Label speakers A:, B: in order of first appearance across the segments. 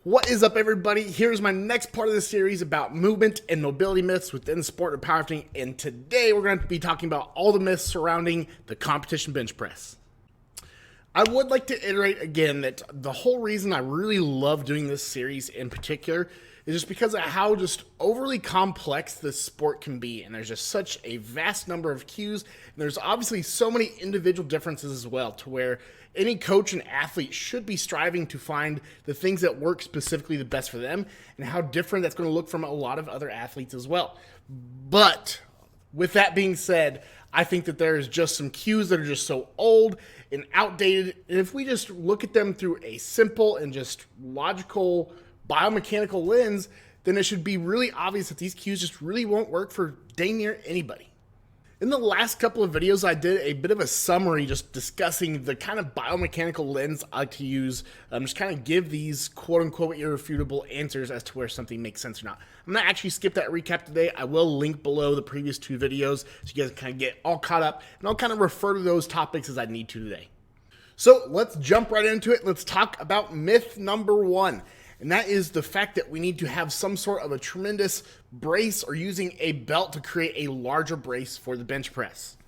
A: What is up, everybody? Here's my next part of the series about movement and mobility myths within the sport of powerlifting, and today we're going to be talking about all the myths surrounding the competition bench press. I would like to iterate again that the whole reason I really love doing this series in particular is just because of how just overly complex this sport can be, and there's just such a vast number of cues, and there's obviously so many individual differences as well, to where any coach and athlete should be striving to find the things that work specifically the best for them, and how different that's going to look from a lot of other athletes as well. But with that being said, I think that there's just some cues that are just so old and outdated, and if we just look at them through a simple and just logical biomechanical lens, then it should be really obvious that these cues just really won't work for dang near anybody. In the last couple of videos, I did a bit of a summary just discussing the kind of biomechanical lens I like to use, just kind of give these quote-unquote irrefutable answers as to where something makes sense or not. I'm going to actually skip that recap today. I will link below the previous two videos so you guys can kind of get all caught up, and I'll kind of refer to those topics as I need to today. So let's jump right into it. Let's talk about myth number one. And that is the fact that we need to have some sort of a tremendous brace or using a belt to create a larger brace for the bench press.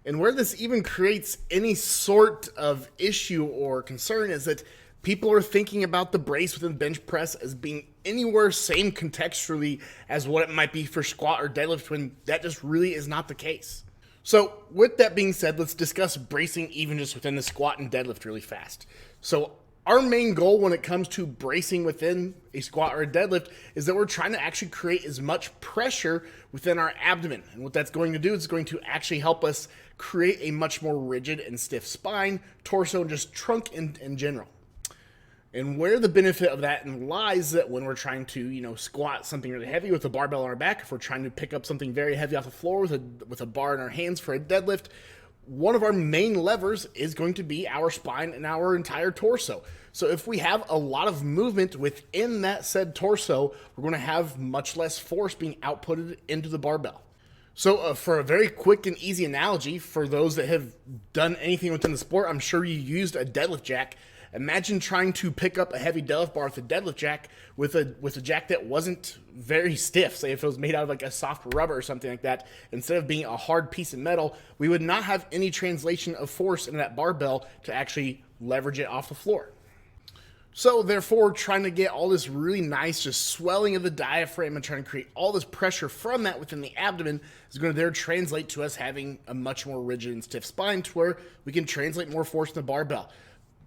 A: And where this even creates any sort of issue or concern is that people are thinking about the brace within the bench press as being anywhere same contextually as what it might be for squat or deadlift, when that just really is not the case. So with that being said, let's discuss bracing even just within the squat and deadlift really fast. So our main goal when it comes to bracing within a squat or a deadlift is that we're trying to actually create as much pressure within our abdomen. And what that's going to do is going to actually help us create a much more rigid and stiff spine, torso, and just trunk in general. And where the benefit of that lies that when we're trying to, squat something really heavy with a barbell on our back, if we're trying to pick up something very heavy off the floor with a bar in our hands for a deadlift, one of our main levers is going to be our spine and our entire torso. So if we have a lot of movement within that said torso, we're going to have much less force being outputted into the barbell. So for a very quick and easy analogy, for those that have done anything within the sport, I'm sure you used a deadlift jack. Imagine trying to pick up a heavy deadlift bar with a deadlift jack with a jack that wasn't very stiff. Say if it was made out of like a soft rubber or something like that, instead of being a hard piece of metal, we would not have any translation of force in that barbell to actually leverage it off the floor. So therefore, trying to get all this really nice just swelling of the diaphragm and trying to create all this pressure from that within the abdomen is going to there translate to us having a much more rigid and stiff spine, to where we can translate more force in the barbell.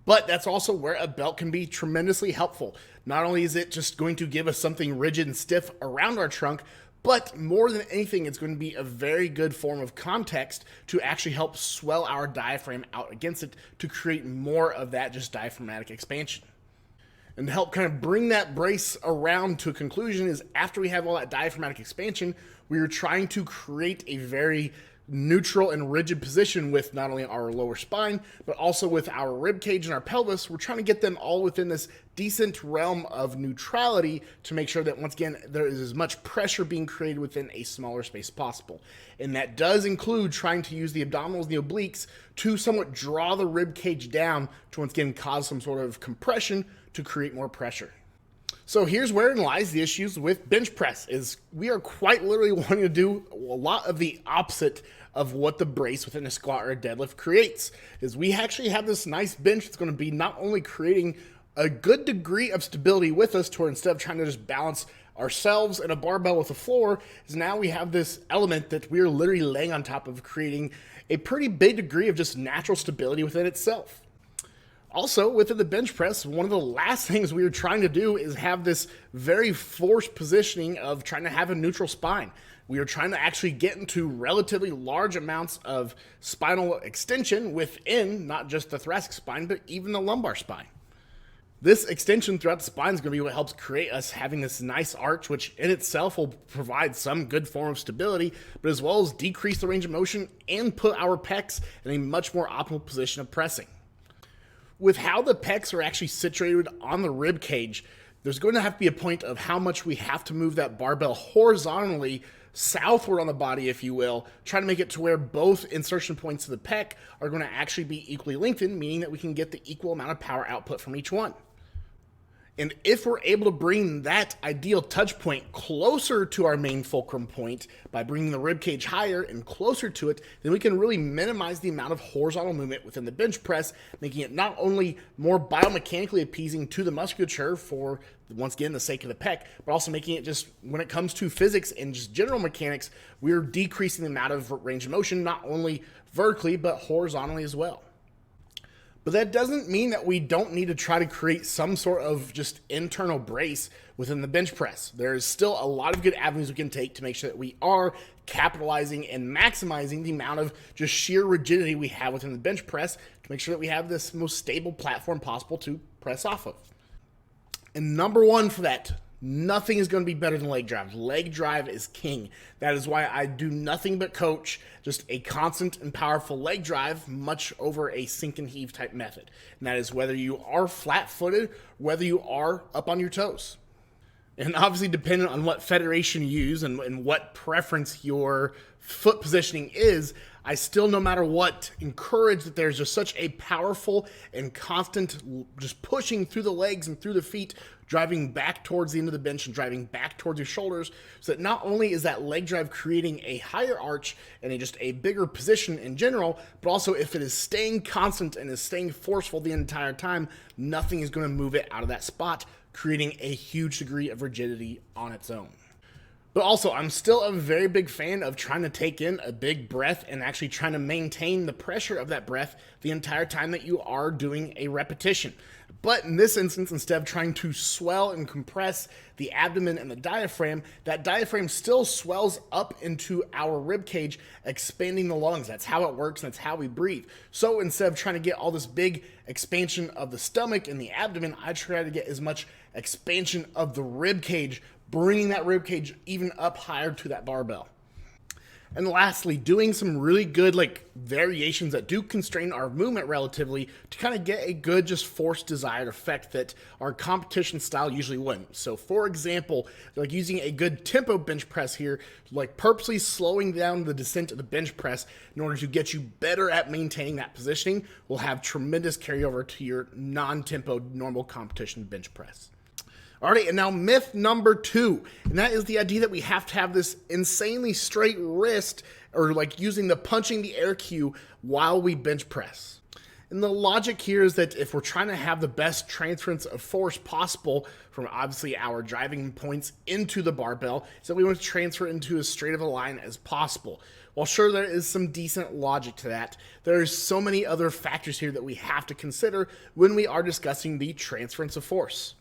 A: But that's also where a belt can be tremendously helpful. Not only is it just going to give us something rigid and stiff around our trunk, but more than anything, it's going to be a very good form of context to actually help swell our diaphragm out against it to create more of that just diaphragmatic expansion. And to help kind of bring that brace around to a conclusion is, after we have all that diaphragmatic expansion, we are trying to create a very neutral and rigid position with not only our lower spine, but also with our rib cage and our pelvis. We're trying to get them all within this decent realm of neutrality to make sure that, once again, there is as much pressure being created within a smaller space possible. And that does include trying to use the abdominals and the obliques to somewhat draw the rib cage down to, once again, cause some sort of compression to create more pressure. So here's wherein lies the issues with bench press, is we are quite literally wanting to do a lot of the opposite of what the brace within a squat or a deadlift creates. Is we actually have this nice bench that's going to be not only creating a good degree of stability with us, to where instead of trying to just balance ourselves and a barbell with the floor, is now we have this element that we are literally laying on top of, creating a pretty big degree of just natural stability within itself. Also, within the bench press, one of the last things we are trying to do is have this very forced positioning of trying to have a neutral spine. We are trying to actually get into relatively large amounts of spinal extension within not just the thoracic spine, but even the lumbar spine. This extension throughout the spine is going to be what helps create us having this nice arch, which in itself will provide some good form of stability, but as well as decrease the range of motion and put our pecs in a much more optimal position of pressing. With how the pecs are actually situated on the rib cage, there's going to have to be a point of how much we have to move that barbell horizontally southward on the body, if you will, trying to make it to where both insertion points of the pec are going to actually be equally lengthened, meaning that we can get the equal amount of power output from each one. And if we're able to bring that ideal touch point closer to our main fulcrum point by bringing the rib cage higher and closer to it, then we can really minimize the amount of horizontal movement within the bench press, making it not only more biomechanically appeasing to the musculature for, once again, the sake of the pec, but also making it just, when it comes to physics and just general mechanics, we're decreasing the amount of range of motion, not only vertically, but horizontally as well. But that doesn't mean that we don't need to try to create some sort of just internal brace within the bench press. There's still a lot of good avenues we can take to make sure that we are capitalizing and maximizing the amount of just sheer rigidity we have within the bench press to make sure that we have this most stable platform possible to press off of. And number one for that, nothing is going to be better than leg drive. Leg drive is king. That is why I do nothing but coach just a constant and powerful leg drive, much over a sink and heave type method. And that is whether you are flat-footed, whether you are up on your toes. And obviously, depending on what federation you use and what preference your foot positioning is, I still, no matter what, encourage that there's just such a powerful and constant just pushing through the legs and through the feet, driving back towards the end of the bench and driving back towards your shoulders, so that not only is that leg drive creating a higher arch and just a bigger position in general, but also if it is staying constant and is staying forceful the entire time, nothing is going to move it out of that spot, creating a huge degree of rigidity on its own. But also, I'm still a very big fan of trying to take in a big breath and actually trying to maintain the pressure of that breath the entire time that you are doing a repetition. But in this instance, instead of trying to swell and compress the abdomen and the diaphragm, that diaphragm still swells up into our rib cage, expanding the lungs. That's how it works, and that's how we breathe. So instead of trying to get all this big expansion of the stomach and the abdomen, I try to get as much expansion of the rib cage, bringing that rib cage even up higher to that barbell. And lastly, doing some really good variations that do constrain our movement relatively to kind of get a good just force desired effect that our competition style usually wouldn't. So for example, using a good tempo bench press here, purposely slowing down the descent of the bench press in order to get you better at maintaining that positioning will have tremendous carryover to your non-tempo normal competition bench press. Alright, and now myth number 2, and that is the idea that we have to have this insanely straight wrist, or using the punching the air cue while we bench press. And the logic here is that if we're trying to have the best transference of force possible from obviously our driving points into the barbell, so we want to transfer into as straight of a line as possible. While sure there is some decent logic to that, there's so many other factors here that we have to consider when we are discussing the transference of force.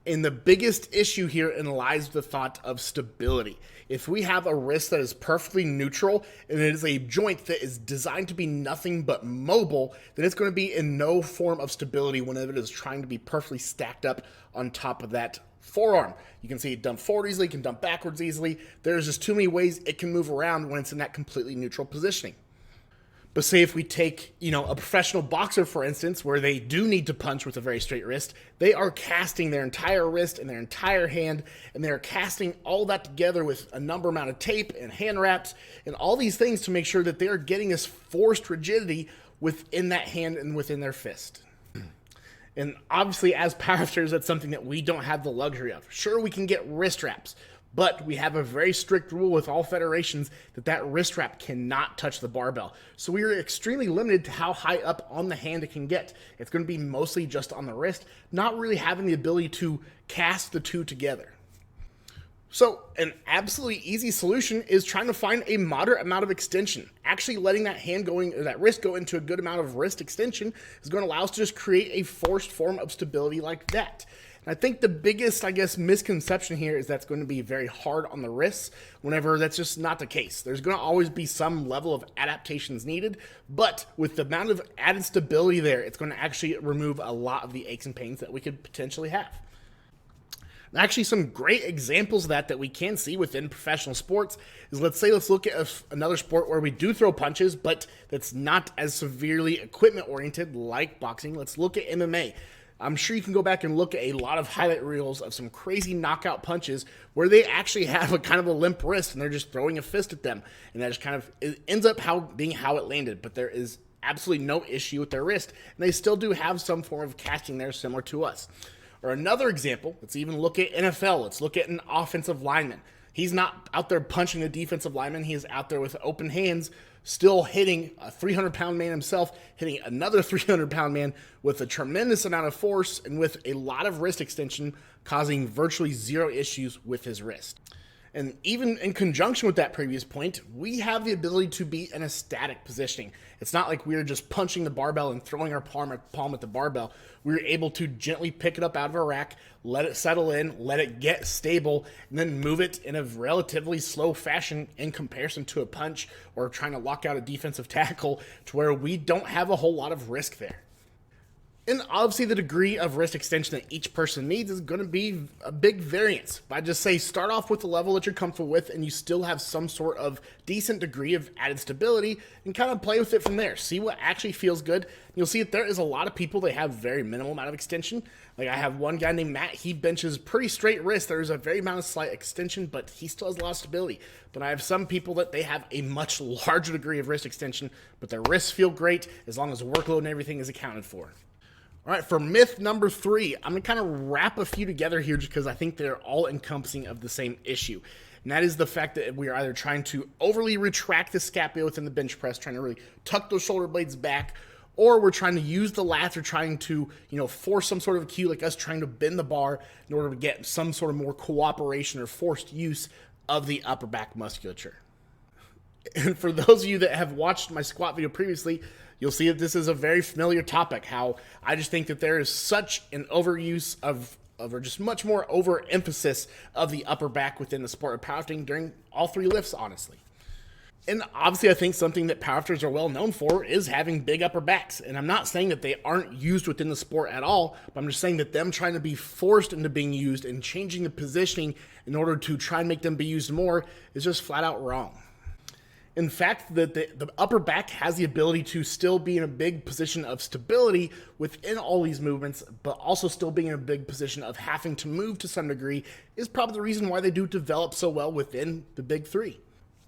A: And the biggest issue here lies the thought of stability. If we have a wrist that is perfectly neutral and it is a joint that is designed to be nothing but mobile, then it's going to be in no form of stability whenever it is trying to be perfectly stacked up on top of that forearm. You can see it dump forward easily, it can dump backwards easily. There's just too many ways it can move around when it's in that completely neutral positioning. But say if we take, a professional boxer, for instance, where they do need to punch with a very straight wrist, they are casting their entire wrist and their entire hand, and they're casting all that together with a number amount of tape and hand wraps and all these things to make sure that they are getting this forced rigidity within that hand and within their fist. And obviously, as powerlifters, that's something that we don't have the luxury of. Sure, we can get wrist wraps, but we have a very strict rule with all federations that wrist wrap cannot touch the barbell. So we are extremely limited to how high up on the hand it can get. It's going to be mostly just on the wrist, not really having the ability to cast the two together. So an absolutely easy solution is trying to find a moderate amount of extension. Actually letting that wrist go into a good amount of wrist extension is going to allow us to just create a forced form of stability like that. I think the biggest, misconception here is that's going to be very hard on the wrists whenever that's just not the case. There's going to always be some level of adaptations needed, but with the amount of added stability there, it's going to actually remove a lot of the aches and pains that we could potentially have. And actually, some great examples of that we can see within professional sports is, let's look at another sport where we do throw punches, but that's not as severely equipment-oriented like boxing. Let's look at MMA. I'm sure you can go back and look at a lot of highlight reels of some crazy knockout punches where they actually have a kind of a limp wrist and they're just throwing a fist at them. And that just it ends up being how it landed. But there is absolutely no issue with their wrist. And they still do have some form of casting there similar to us. Or another example, let's even look at NFL. Let's look at an offensive lineman. He's not out there punching the defensive lineman. He is out there with open hands, still hitting a 300-pound man himself, hitting another 300-pound man with a tremendous amount of force and with a lot of wrist extension, causing virtually zero issues with his wrist. And even in conjunction with that previous point, we have the ability to be in a static positioning. It's not like we're just punching the barbell and throwing our palm at the barbell. We're able to gently pick it up out of our rack, let it settle in, let it get stable, and then move it in a relatively slow fashion in comparison to a punch or trying to lock out a defensive tackle, to where we don't have a whole lot of risk there. And obviously the degree of wrist extension that each person needs is going to be a big variance. But I just say start off with the level that you're comfortable with and you still have some sort of decent degree of added stability and kind of play with it from there. See what actually feels good. You'll see that there is a lot of people that have very minimal amount of extension. Like I have one guy named Matt, he benches pretty straight wrist. There's a very amount of slight extension, but he still has a lot of stability. But I have some people that they have a much larger degree of wrist extension, but their wrists feel great as long as workload and everything is accounted for. All right, for myth number 3, I'm going to kind of wrap a few together here just because I think they're all encompassing of the same issue. And that is the fact that we are either trying to overly retract the scapula within the bench press, trying to really tuck those shoulder blades back, or we're trying to use the lats or trying to, force some sort of cue, like us trying to bend the bar in order to get some sort of more cooperation or forced use of the upper back musculature. And for those of you that have watched my squat video previously, you'll see that this is a very familiar topic, how I just think that there is such an overuse or just much more overemphasis of the upper back within the sport of powerlifting during all 3 lifts, honestly. And obviously I think something that powerlifters are well known for is having big upper backs. And I'm not saying that they aren't used within the sport at all, but I'm just saying that them trying to be forced into being used and changing the positioning in order to try and make them be used more is just flat out wrong. In fact, the upper back has the ability to still be in a big position of stability within all these movements, but also still being in a big position of having to move to some degree is probably the reason why they do develop so well within the big 3.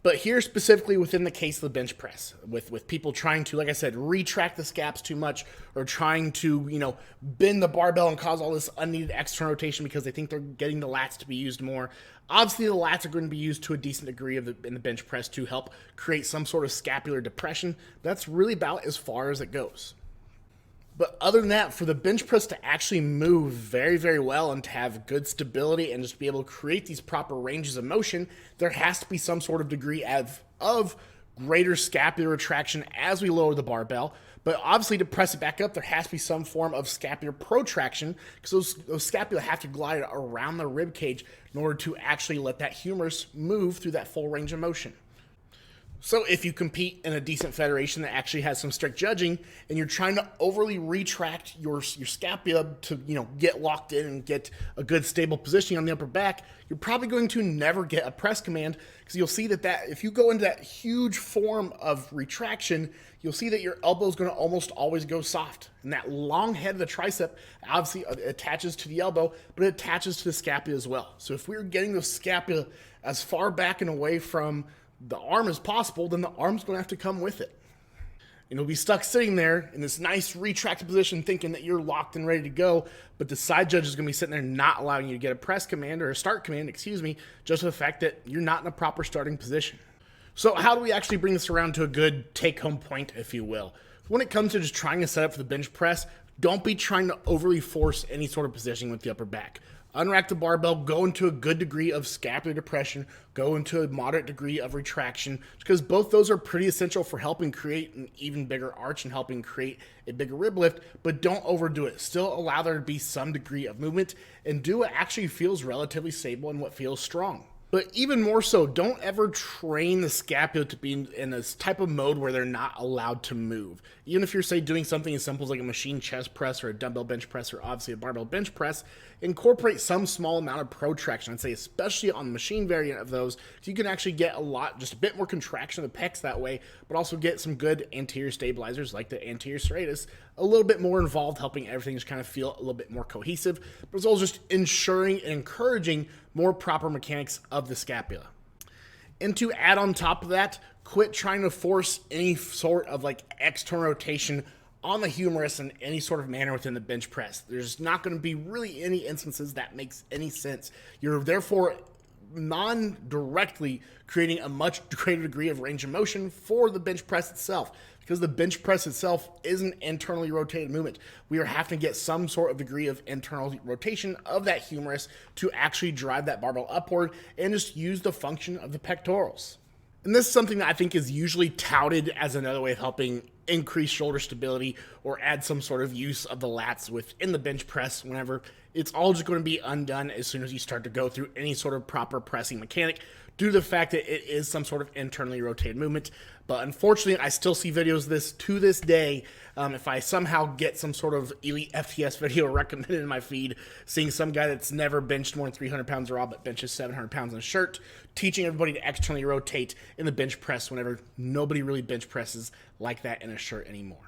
A: But here specifically within the case of the bench press, with people trying to, like I said, retract the scaps too much or trying to, bend the barbell and cause all this unneeded external rotation because they think they're getting the lats to be used more. Obviously, the lats are going to be used to a decent degree in the bench press to help create some sort of scapular depression. That's really about as far as it goes. But other than that, for the bench press to actually move very, very well and to have good stability and just be able to create these proper ranges of motion, there has to be some sort of degree of greater scapular retraction as we lower the barbell. But obviously to press it back up, there has to be some form of scapular protraction because those scapula have to glide around the rib cage in order to actually let that humerus move through that full range of motion. So if you compete in a decent federation that actually has some strict judging and you're trying to overly retract your scapula to, get locked in and get a good stable positioning on the upper back, you're probably going to never get a press command because you'll see that if you go into that huge form of retraction, you'll see that your elbow is going to almost always go soft. And that long head of the tricep obviously attaches to the elbow, but it attaches to the scapula as well. So if we're getting the scapula as far back and away from the arm as possible, then the arm's going to have to come with it. And you'll be stuck sitting there in this nice retracted position thinking that you're locked and ready to go, but the side judge is going to be sitting there not allowing you to get a press command or a start command, just for the fact that you're not in a proper starting position. So how do we actually bring this around to a good take-home point, if you will? When it comes to just trying to set up for the bench press, don't be trying to overly force any sort of positioning with the upper back. Unrack the barbell, go into a good degree of scapular depression, go into a moderate degree of retraction, because both those are pretty essential for helping create an even bigger arch and helping create a bigger rib lift, but don't overdo it. Still allow there to be some degree of movement and do what actually feels relatively stable and what feels strong. But even more so, don't ever train the scapula to be in this type of mode where they're not allowed to move. Even if you're, say, doing something as simple as like a machine chest press or a dumbbell bench press or obviously a barbell bench press, incorporate some small amount of protraction. I'd say especially on the machine variant of those, so you can actually get just a bit more contraction of the pecs that way, but also get some good anterior stabilizers like the anterior serratus a little bit more involved, helping everything just kind of feel a little bit more cohesive, but it's also just ensuring and encouraging more proper mechanics of the scapula. And to add on top of that, quit trying to force any sort of like external rotation on the humerus in any sort of manner within the bench press. There's not going to be really any instances that makes any sense. You're therefore non-directly creating a much greater degree of range of motion for the bench press itself, because the bench press itself is an internally rotated movement. We are having to get some sort of degree of internal rotation of that humerus to actually drive that barbell upward and just use the function of the pectorals. And this is something that I think is usually touted as another way of helping increase shoulder stability or add some sort of use of the lats within the bench press, whenever it's all just going to be undone as soon as you start to go through any sort of proper pressing mechanic, due to the fact that it is some sort of internally rotated movement. But unfortunately, I still see videos of this to this day. If I somehow get some sort of elite FTS video recommended in my feed, seeing some guy that's never benched more than 300 pounds raw but benches 700 pounds in a shirt, teaching everybody to externally rotate in the bench press whenever nobody really bench presses like that in a shirt anymore.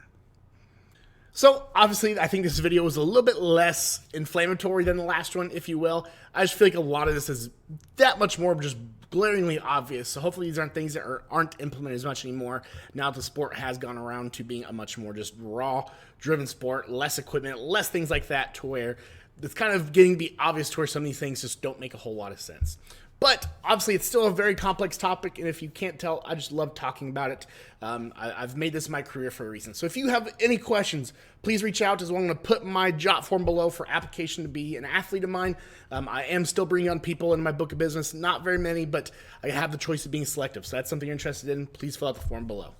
A: So obviously, I think this video was a little bit less inflammatory than the last one, if you will. I just feel like a lot of this is that much more just glaringly obvious. So hopefully these aren't things that aren't implemented as much anymore now that the sport has gone around to being a much more just raw driven sport, less equipment, less things like that, to where it's kind of getting to be obvious to where some of these things just don't make a whole lot of sense. But obviously, it's still a very complex topic, and if you can't tell, I just love talking about it. I've made this my career for a reason. So if you have any questions, please reach out as well. I'm going to put my jot form below for application to be an athlete of mine. I am still bringing on people in my book of business, not very many, but I have the choice of being selective. So that's something you're interested in, please fill out the form below.